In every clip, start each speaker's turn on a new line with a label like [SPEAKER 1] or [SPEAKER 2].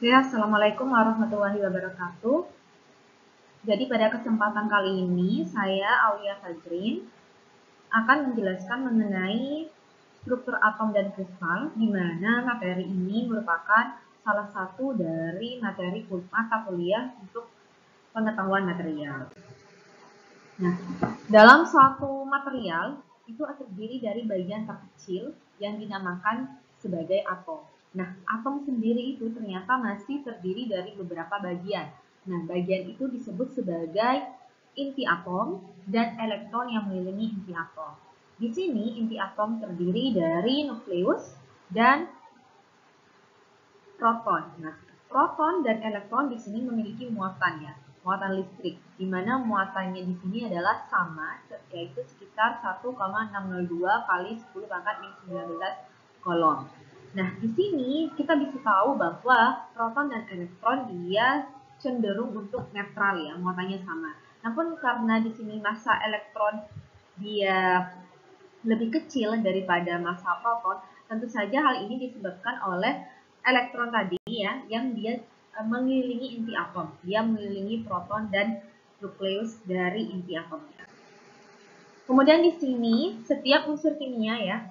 [SPEAKER 1] Ya, Assalamualaikum warahmatullahi wabarakatuh. Jadi pada kesempatan kali ini saya Aulia Fajrin akan menjelaskan mengenai struktur atom dan kristal, di mana materi ini merupakan salah satu dari materi mata kuliah untuk pengetahuan material. Nah, dalam suatu material itu terdiri dari bagian terkecil yang dinamakan sebagai atom. Nah, atom sendiri itu ternyata masih terdiri dari beberapa bagian. Nah, bagian itu disebut sebagai inti atom dan elektron yang mengelilingi inti atom. Di sini inti atom terdiri dari nukleus dan proton. Nah, proton dan elektron di sini memiliki muatan ya, muatan listrik, di mana muatannya di sini adalah sama, yaitu sekitar 1,602 kali 10 pangkat min 19 kolom. Nah, di sini kita bisa tahu bahwa proton dan elektron dia cenderung untuk netral ya, muatannya sama. Namun karena di sini massa elektron dia lebih kecil daripada massa proton, tentu saja hal ini disebabkan oleh elektron tadi ya, yang dia mengelilingi inti atom. Dia mengelilingi proton dan nukleus dari inti atomnya. Kemudian di sini setiap unsur kimia ya,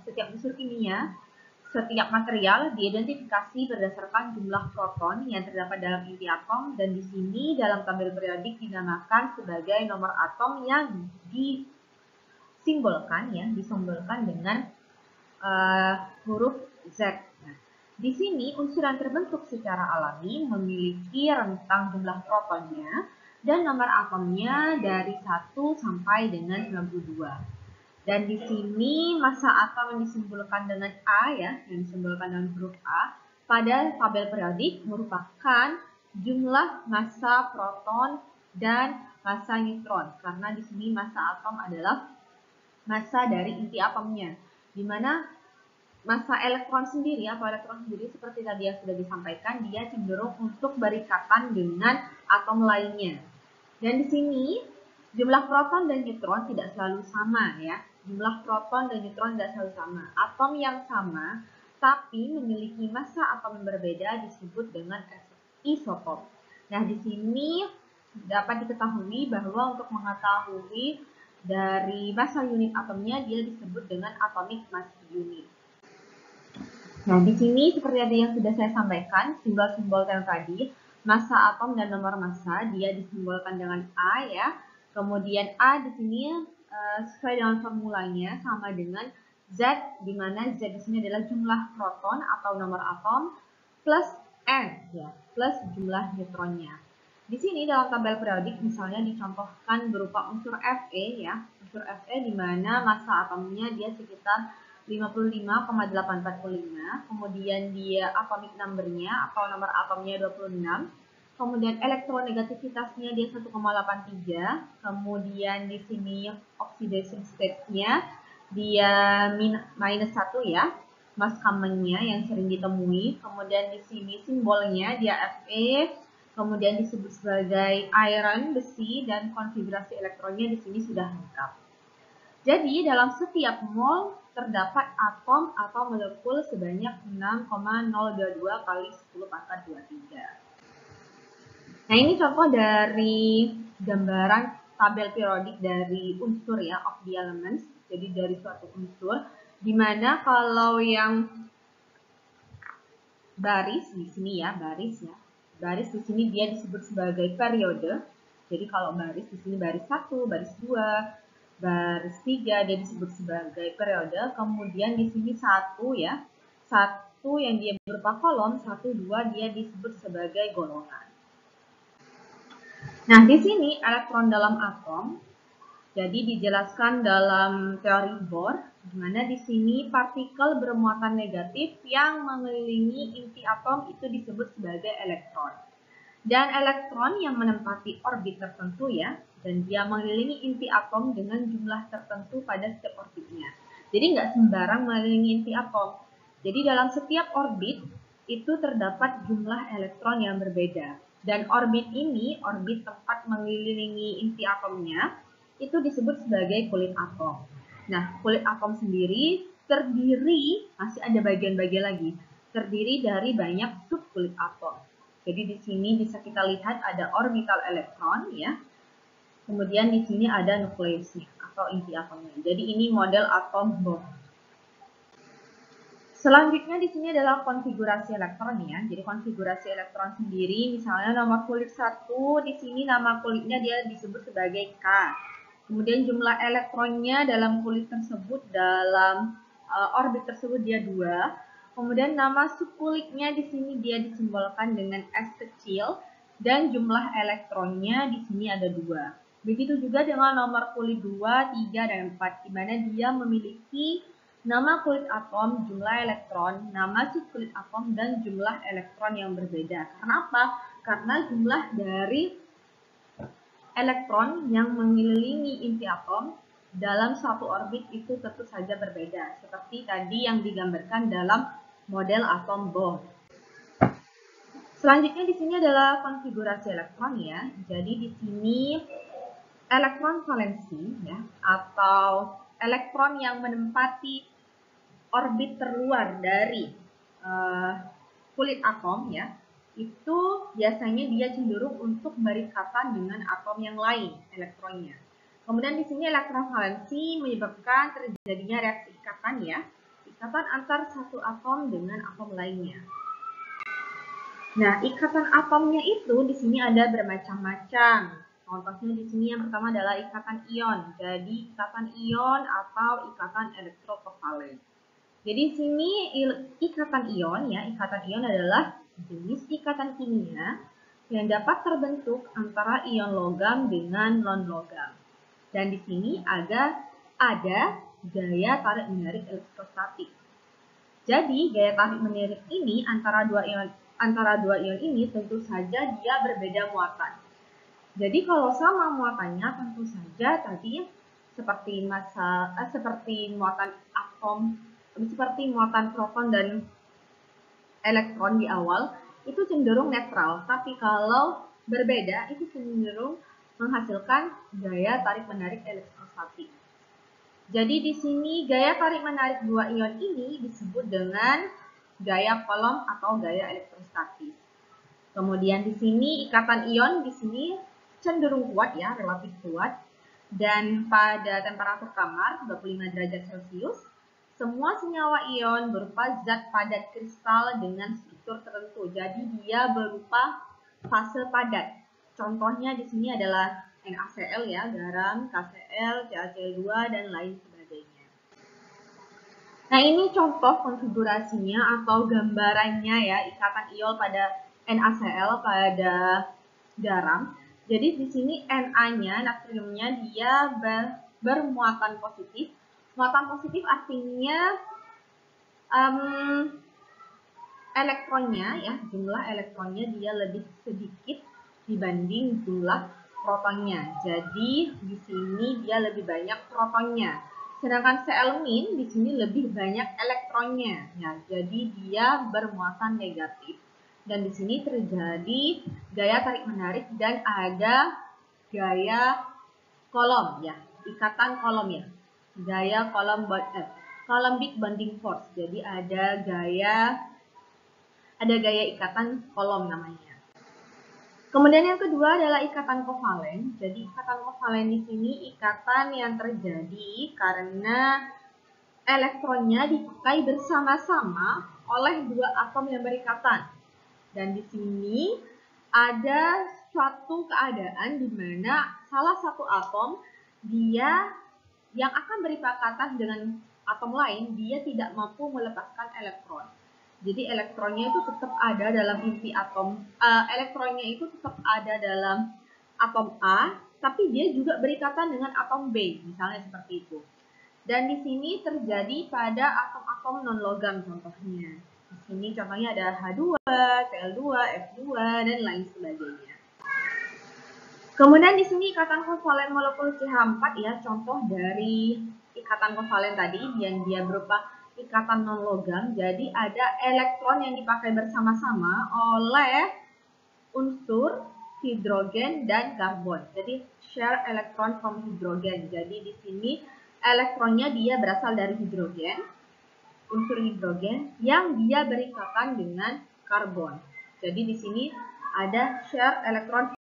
[SPEAKER 1] setiap material diidentifikasi berdasarkan jumlah proton yang terdapat dalam inti atom, dan di sini dalam tabel periodik dinamakan sebagai nomor atom yang disimbolkan dengan huruf Z. Nah, di sini unsur yang terbentuk secara alami memiliki rentang jumlah protonnya dan nomor atomnya dari 1 sampai dengan 92. Dan di sini massa atom yang disimbolkan dengan A ya, yang disimbolkan dengan huruf A pada tabel periodik merupakan jumlah massa proton dan massa neutron, karena di sini massa atom adalah massa dari inti atomnya, di mana massa elektron sendiri seperti tadi yang sudah disampaikan, dia cenderung untuk berikatan dengan atom lainnya. Dan di sini jumlah proton dan neutron tidak selalu sama ya. Jumlah proton dan neutron tidak selalu sama. Atom yang sama tapi memiliki massa atom yang berbeda disebut dengan isotop. Nah, di sini dapat diketahui bahwa untuk mengetahui dari massa unit atomnya dia disebut dengan atomic mass unit. Nah, di sini seperti tadi yang sudah saya sampaikan, simbol-simbol yang tadi, massa atom dan nomor massa dia disimbolkan dengan A ya. Kemudian A di sini sesuai dengan formulanya sama dengan Z, di mana Z di sini adalah jumlah proton atau nomor atom plus N ya, plus jumlah neutronnya. Di sini dalam tabel periodik misalnya dicontohkan berupa unsur Fe ya, unsur Fe di mana massa atomnya dia sekitar 55,845, kemudian dia atomic number-nya atau nomor atomnya 26, kemudian elektronegativitasnya dia 1,83, kemudian di sini oxidation state-nya dia minus 1 ya, mass common-nya yang sering ditemui, kemudian di sini simbolnya dia Fe, kemudian disebut sebagai iron, besi, dan konfigurasi elektronnya di sini sudah lengkap. Jadi dalam setiap mol terdapat atom atau molekul sebanyak 6,022 kali 10 pangkat 23. Nah, ini contoh dari gambaran tabel periodik dari unsur ya, of the elements. Jadi dari suatu unsur, dimana kalau yang baris di sini ya, baris di sini dia disebut sebagai periode. Jadi kalau baris di sini baris 1, baris 2, baris 3 dia disebut sebagai periode. Kemudian di sini 1 ya, 1 yang dia berupa kolom, 1, 2 dia disebut sebagai golongan. Nah, di sini elektron dalam atom jadi dijelaskan dalam teori Bohr, di mana di sini partikel bermuatan negatif yang mengelilingi inti atom itu disebut sebagai elektron. Dan elektron yang menempati orbit tertentu ya, dan dia mengelilingi inti atom dengan jumlah tertentu pada setiap orbitnya. Jadi nggak sembarang mengelilingi inti atom. Jadi dalam setiap orbit itu terdapat jumlah elektron yang berbeda. Dan orbit ini, orbit tempat mengelilingi inti atomnya, itu disebut sebagai kulit atom. Nah, kulit atom sendiri terdiri, masih ada bagian-bagian lagi, terdiri dari banyak sub kulit atom. Jadi di sini bisa kita lihat ada orbital elektron ya. Kemudian di sini ada nukleusnya atau inti atomnya. Jadi ini model atom Bohr. Selanjutnya di sini adalah konfigurasi elektron ya. Jadi konfigurasi elektron sendiri, misalnya nomor kulit 1, di sini nama kulitnya dia disebut sebagai K. Kemudian jumlah elektronnya dalam kulit tersebut, dalam orbit tersebut dia 2. Kemudian nama subkulitnya di sini dia disimbolkan dengan S kecil dan jumlah elektronnya di sini ada 2. Begitu juga dengan nomor kulit 2, 3, dan 4 di mana dia memiliki nama kulit atom, jumlah elektron, nama subkulit atom, dan jumlah elektron yang berbeda. Kenapa? Karena jumlah dari elektron yang mengelilingi inti atom dalam suatu orbit itu tentu saja berbeda, seperti tadi yang digambarkan dalam model atom Bohr. Selanjutnya di sini adalah konfigurasi elektron ya. Jadi di sini elektron valensi ya, atau elektron yang menempati orbit terluar dari kulit atom ya, itu biasanya dia cenderung untuk berikatan dengan atom yang lain elektronnya. Kemudian di sini elektron valensi menyebabkan terjadinya reaksi ikatan ya, ikatan antar satu atom dengan atom lainnya. Nah, ikatan atomnya itu di sini ada bermacam-macam. Contohnya di sini yang pertama adalah ikatan ion. Jadi ikatan ion atau ikatan elektrokovalen. Jadi di sini ikatan ion ya, ikatan ion adalah jenis ikatan kimia yang dapat terbentuk antara ion logam dengan non-logam. Dan di sini ada gaya tarik-menarik elektrostatik. Jadi gaya tarik-menarik ini antara dua ion ini tentu saja dia berbeda muatan. Jadi kalau sama muatannya tentu saja tadi seperti muatan atom, seperti muatan proton dan elektron di awal itu cenderung netral. Tapi kalau berbeda itu cenderung menghasilkan gaya tarik-menarik elektrostatik. Jadi di sini gaya tarik-menarik dua ion ini disebut dengan gaya Coulomb atau gaya elektrostatis. Kemudian di sini ikatan ion di sini cenderung kuat ya, relatif kuat. Dan pada temperatur kamar 25 derajat Celcius, semua senyawa ion berupa zat padat kristal dengan struktur tertentu. Jadi dia berupa fase padat. Contohnya di sini adalah NaCl ya, garam, KCl, CaCl2 dan lain sebagainya. Nah, ini contoh konfigurasinya atau gambarannya ya, ikatan ion pada NaCl pada garam. Jadi di sini Na-nya, natriumnya dia bermuatan positif. Muatan positif artinya elektronnya ya, jumlah elektronnya dia lebih sedikit dibanding jumlah protonnya. Jadi di sini dia lebih banyak protonnya. Sedangkan Cl- di sini lebih banyak elektronnya. Ya, jadi dia bermuatan negatif. Dan di sini terjadi gaya tarik-menarik dan ada gaya Coulomb ya, ikatan Coulomb ya. Gaya Coulombic bonding force. Jadi ada gaya ikatan Coulomb namanya. Kemudian yang kedua adalah ikatan kovalen. Jadi ikatan kovalen di sini ikatan yang terjadi karena elektronnya dipakai bersama-sama oleh dua atom yang berikatan. Dan di sini ada suatu keadaan di mana salah satu atom dia yang akan berikatan dengan atom lain, dia tidak mampu melepaskan elektron. Jadi elektronnya itu tetap ada dalam inti atom, elektronnya itu tetap ada dalam atom A, tapi dia juga berikatan dengan atom B, misalnya seperti itu. Dan di sini terjadi pada atom-atom non-logam contohnya. Di sini contohnya ada H2, Cl2, F2, dan lain sebagainya. Kemudian di sini ikatan kovalen molekul CH4 ya, contoh dari ikatan kovalen tadi yang dia berupa ikatan non-logam. Jadi ada elektron yang dipakai bersama-sama oleh unsur hidrogen dan karbon. Jadi share electron from hidrogen. Jadi di sini elektronnya dia berasal dari hidrogen, unsur hidrogen yang dia berikatan dengan karbon. Jadi di sini ada shared electron